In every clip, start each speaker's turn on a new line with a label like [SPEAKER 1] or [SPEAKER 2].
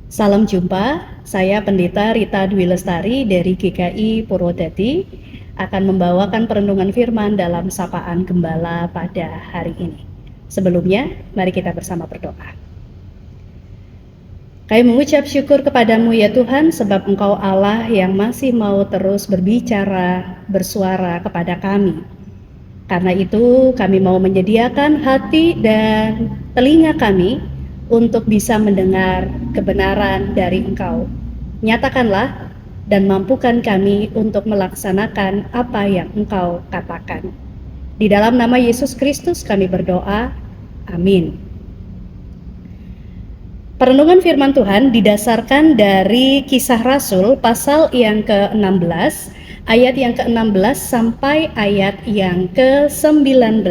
[SPEAKER 1] Salam jumpa, saya Pendeta Rita Dwi Lestari dari GKI Purwodadi akan membawakan perenungan firman dalam Sapaan Gembala pada hari ini. Sebelumnya, mari kita bersama berdoa. Kami mengucap syukur kepadamu ya Tuhan, sebab Engkau Allah yang masih mau terus berbicara, bersuara kepada kami. Karena itu kami mau menyediakan hati dan telinga kami untuk bisa mendengar kebenaran dari Engkau. Nyatakanlah dan mampukan kami untuk melaksanakan apa yang Engkau katakan. Di dalam nama Yesus Kristus kami berdoa, amin. Perenungan firman Tuhan didasarkan dari Kisah Rasul pasal yang ke-16, ayat yang ke-16 sampai ayat yang ke-19.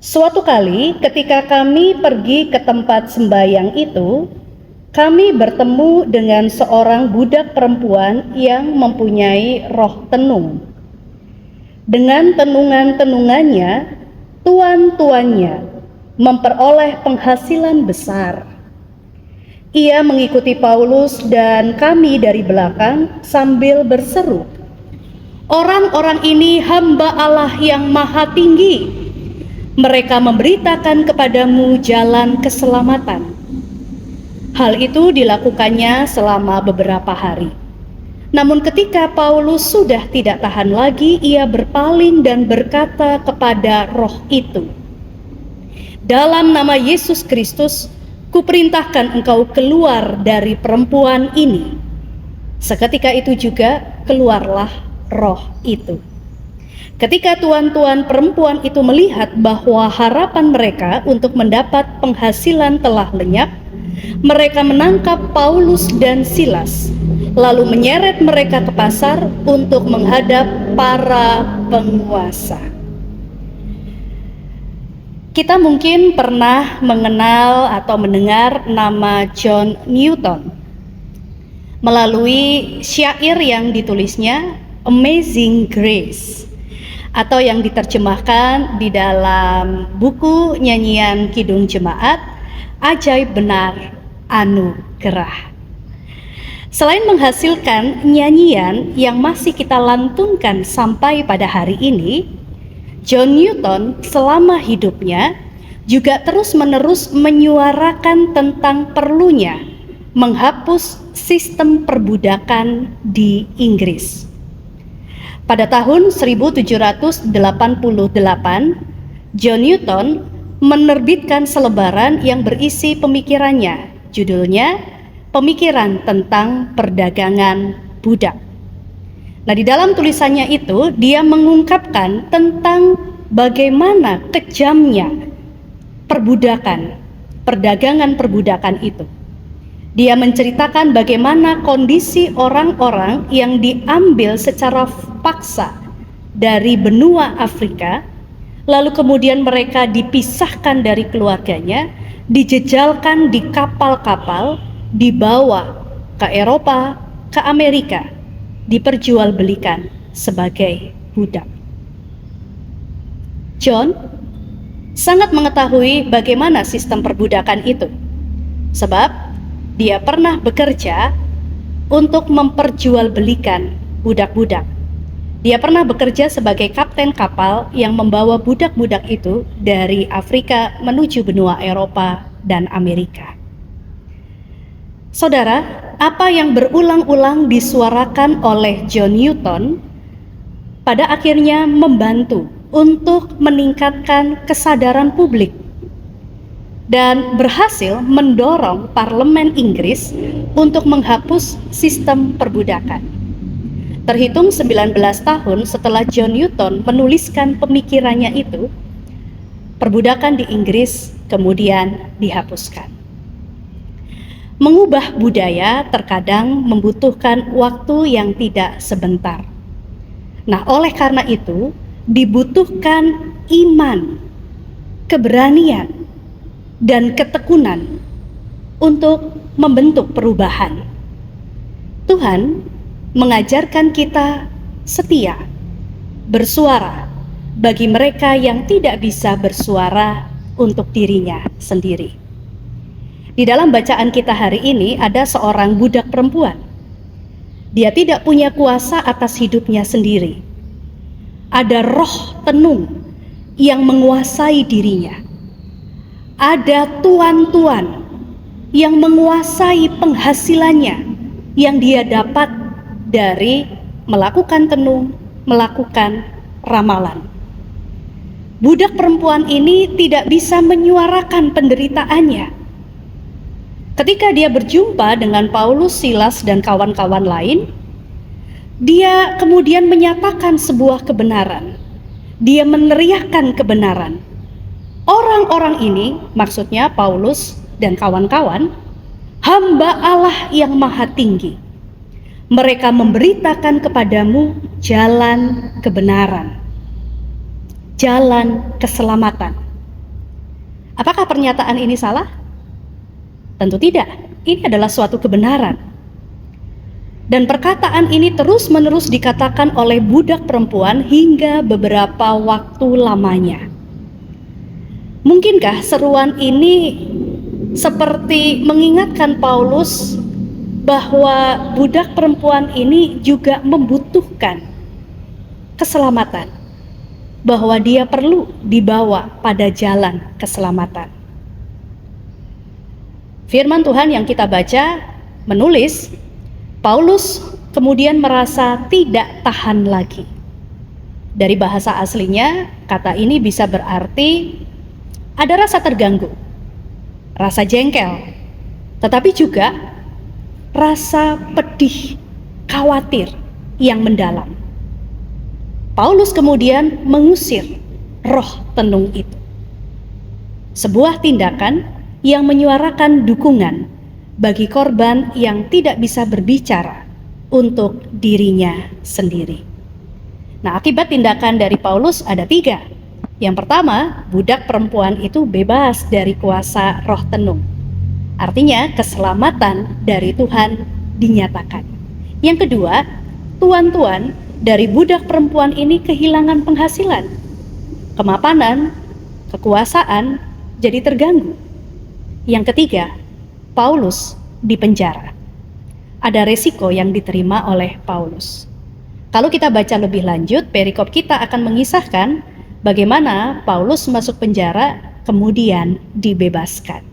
[SPEAKER 1] Suatu kali ketika kami pergi ke tempat sembahyang itu, kami bertemu dengan seorang budak perempuan yang mempunyai roh tenung. Dengan tenungan-tenungannya, tuan-tuannya memperoleh penghasilan besar. Ia mengikuti Paulus dan kami dari belakang sambil berseru, "Orang-orang ini hamba Allah yang maha tinggi. Mereka memberitakan kepadamu jalan keselamatan." Hal itu dilakukannya selama beberapa hari. Namun ketika Paulus sudah tidak tahan lagi, ia berpaling dan berkata kepada roh itu, "Dalam nama Yesus Kristus, kuperintahkan engkau keluar dari perempuan ini." Seketika itu juga keluarlah roh itu. Ketika tuan-tuan perempuan itu melihat bahwa harapan mereka untuk mendapat penghasilan telah lenyap, mereka menangkap Paulus dan Silas, lalu menyeret mereka ke pasar untuk menghadap para penguasa. Kita mungkin pernah mengenal atau mendengar nama John Newton melalui syair yang ditulisnya Amazing Grace, atau yang diterjemahkan di dalam buku nyanyian Kidung Jemaat, Ajaib Benar Anugerah. Selain menghasilkan nyanyian yang masih kita lantunkan sampai pada hari ini, John Newton selama hidupnya juga terus-menerus menyuarakan tentang perlunya menghapus sistem perbudakan di Inggris. Pada tahun 1788, John Newton menerbitkan selebaran yang berisi pemikirannya. Judulnya Pemikiran tentang Perdagangan Budak. Nah, di dalam tulisannya itu dia mengungkapkan tentang bagaimana kejamnya perdagangan perbudakan itu. Dia menceritakan bagaimana kondisi orang-orang yang diambil secara paksa dari benua Afrika, lalu kemudian mereka dipisahkan dari keluarganya, dijejalkan di kapal-kapal, dibawa ke Eropa, ke Amerika, diperjualbelikan sebagai budak. John sangat mengetahui bagaimana sistem perbudakan itu, sebab dia pernah bekerja untuk memperjualbelikan budak-budak. Dia pernah bekerja sebagai kapten kapal yang membawa budak-budak itu dari Afrika menuju benua Eropa dan Amerika. Saudara, apa yang berulang-ulang disuarakan oleh John Newton pada akhirnya membantu untuk meningkatkan kesadaran publik dan berhasil mendorong parlemen Inggris untuk menghapus sistem perbudakan. Terhitung 19 tahun setelah John Newton menuliskan pemikirannya itu, perbudakan di Inggris kemudian dihapuskan. Mengubah budaya terkadang membutuhkan waktu yang tidak sebentar. Nah, oleh karena itu dibutuhkan iman, keberanian, dan ketekunan untuk membentuk perubahan. Tuhan mengajarkan kita setia, bersuara bagi mereka yang tidak bisa bersuara untuk dirinya sendiri. Di dalam bacaan kita hari ini ada seorang budak perempuan. Dia tidak punya kuasa atas hidupnya sendiri. Ada roh tenung yang menguasai dirinya. Ada tuan-tuan yang menguasai penghasilannya yang dia dapat dari melakukan tenung, melakukan ramalan. Budak perempuan ini tidak bisa menyuarakan penderitaannya. Ketika dia berjumpa dengan Paulus, Silas, dan kawan-kawan lain, dia kemudian menyatakan sebuah kebenaran. Dia meneriakkan kebenaran. Orang-orang ini, maksudnya Paulus dan kawan-kawan, hamba Allah yang maha tinggi. Mereka memberitakan kepadamu jalan kebenaran, jalan keselamatan. Apakah pernyataan ini salah? Tentu tidak. Ini adalah suatu kebenaran. Dan perkataan ini terus-menerus dikatakan oleh budak perempuan hingga beberapa waktu lamanya. Mungkinkah seruan ini seperti mengingatkan Paulus bahwa budak perempuan ini juga membutuhkan keselamatan, bahwa dia perlu dibawa pada jalan keselamatan. Firman Tuhan yang kita baca menulis, Paulus kemudian merasa tidak tahan lagi. Dari bahasa aslinya, kata ini bisa berarti ada rasa terganggu, rasa jengkel, tetapi juga rasa pedih, khawatir yang mendalam. Paulus kemudian mengusir roh tenung itu. Sebuah tindakan yang menyuarakan dukungan bagi korban yang tidak bisa berbicara untuk dirinya sendiri. Nah, akibat tindakan dari Paulus ada 3. Yang pertama, budak perempuan itu bebas dari kuasa roh tenung. Artinya keselamatan dari Tuhan dinyatakan. Yang kedua, tuan-tuan dari budak perempuan ini kehilangan penghasilan. Kemapanan, kekuasaan jadi terganggu. Yang ketiga, Paulus dipenjara. Ada resiko yang diterima oleh Paulus. Kalau kita baca lebih lanjut, perikop kita akan mengisahkan bagaimana Paulus masuk penjara kemudian dibebaskan.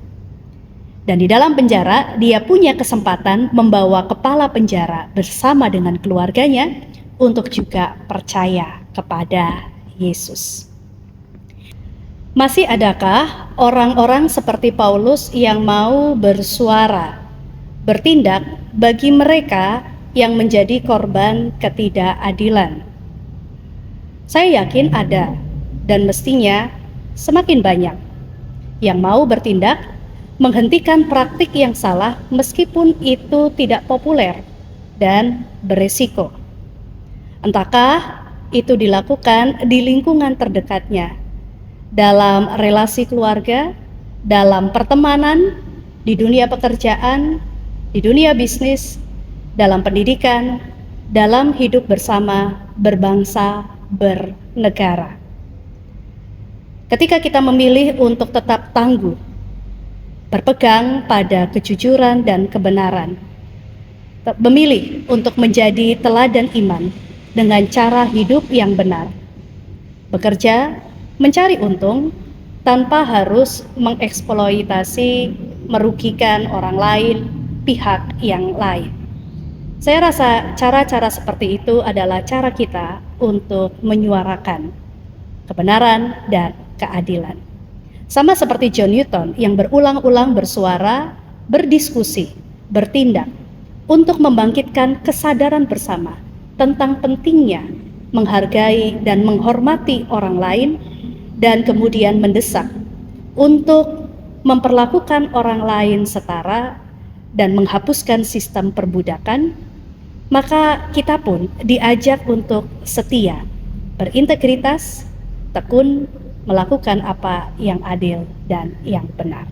[SPEAKER 1] Dan di dalam penjara, dia punya kesempatan membawa kepala penjara bersama dengan keluarganya untuk juga percaya kepada Yesus. Masih adakah orang-orang seperti Paulus yang mau bersuara, bertindak bagi mereka yang menjadi korban ketidakadilan? Saya yakin ada, dan mestinya semakin banyak yang mau bertindak menghentikan praktik yang salah meskipun itu tidak populer dan beresiko. Entahkah itu dilakukan di lingkungan terdekatnya, dalam relasi keluarga, dalam pertemanan, di dunia pekerjaan, di dunia bisnis, dalam pendidikan, dalam hidup bersama, berbangsa, bernegara. Ketika kita memilih untuk tetap tangguh, berpegang pada kejujuran dan kebenaran, memilih untuk menjadi teladan iman dengan cara hidup yang benar, bekerja, mencari untung tanpa harus mengeksploitasi, merugikan orang lain, pihak yang lain. Saya rasa cara-cara seperti itu adalah cara kita untuk menyuarakan kebenaran dan keadilan. Sama seperti John Newton yang berulang-ulang bersuara, berdiskusi, bertindak untuk membangkitkan kesadaran bersama tentang pentingnya menghargai dan menghormati orang lain, dan kemudian mendesak untuk memperlakukan orang lain setara dan menghapuskan sistem perbudakan. Maka kita pun diajak untuk setia, berintegritas, tekun, melakukan apa yang adil dan yang benar.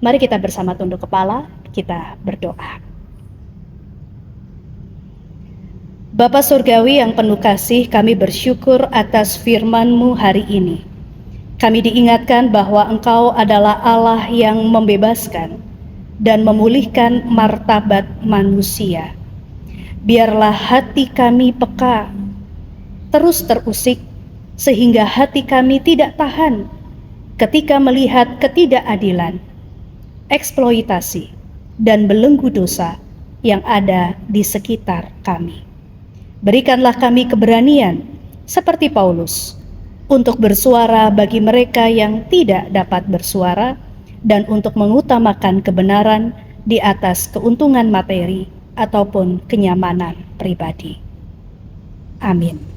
[SPEAKER 1] Mari kita bersama tunduk kepala, kita berdoa. Bapa Surgawi yang penuh kasih, kami bersyukur atas firman-Mu hari ini. Kami diingatkan bahwa Engkau adalah Allah yang membebaskan dan memulihkan martabat manusia. Biarlah hati kami peka, terus terusik, sehingga hati kami tidak tahan ketika melihat ketidakadilan, eksploitasi, dan belenggu dosa yang ada di sekitar kami. Berikanlah kami keberanian, seperti Paulus, untuk bersuara bagi mereka yang tidak dapat bersuara dan untuk mengutamakan kebenaran di atas keuntungan materi ataupun kenyamanan pribadi. Amin.